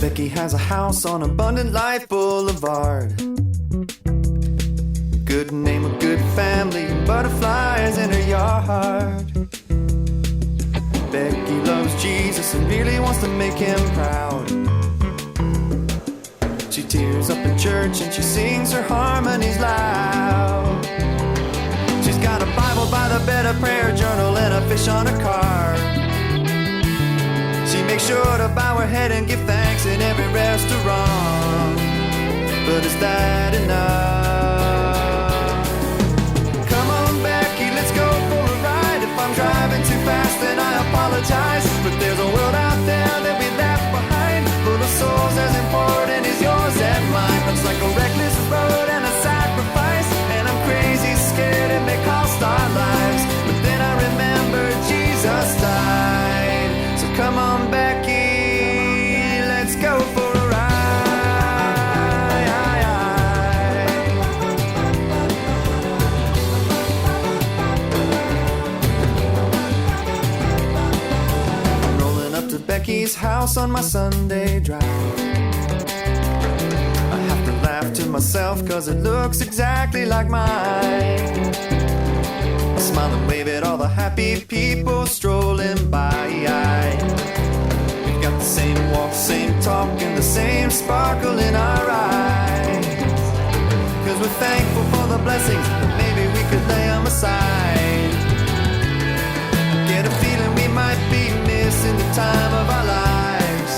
Becky has a house on Abundant Life Boulevard. Good name, a good family, butterflies in her yard. Becky loves Jesus and really wants to make him proud. She tears up in church and she sings her harmonies loud. She's got a Bible by the bed, a prayer journal, and a fish on her card. She makes sure to bow her head and give thanks in every restaurant. But is that enough? Come on, Becky, let's go for a ride. If I'm driving too fast, then I apologize. But there's a world out there that we left behind, full of souls as important as yours and mine. Looks like a reckless road and a sacrifice, and I'm crazy scared it may cost our lives. But then I remember Jesus died. So come on, Becky, let's go for a ride. I'm rolling up to Becky's house on my Sunday drive. I have to laugh to myself cause it looks exactly like mine. I smile and wave at all the happy people strolling by. We've got the same walk, same talk, and the same sparkle in our eyes. Cause we're thankful for the blessings, but maybe we could lay them aside. I get a feeling we might be missing the time of our lives.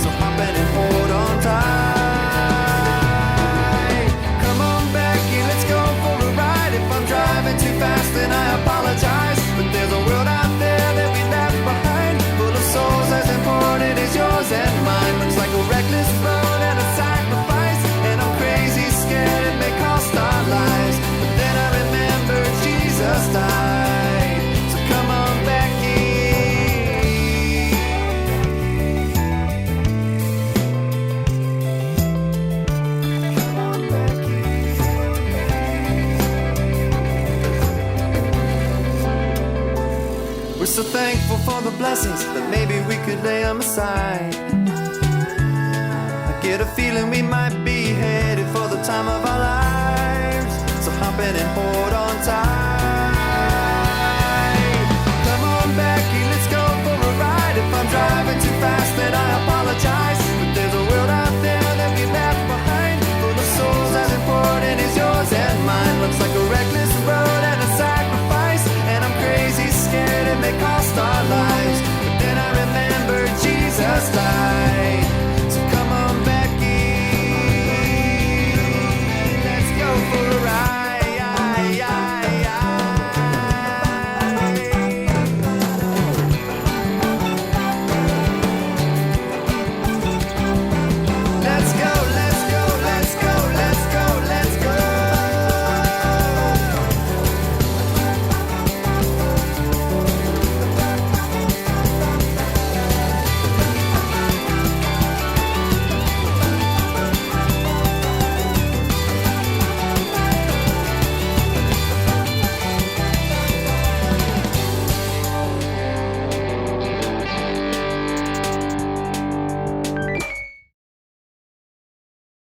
So hop in and hold on tight. Come on, Becky, let's go for a ride. If I'm driving too fast, then I apologize. But there's a world out there that we left behind, full of souls as important as yours and mine. Looks like a reckless road and a sacrifice, and I'm crazy scared it may cost our lives. But then I remember Jesus died. So come on, Becky. Come on, Becky. We're so thankful for the blessings, but maybe we could lay them aside. I get a feeling we might be headed for the time of our lives. So hop in and hold on tight.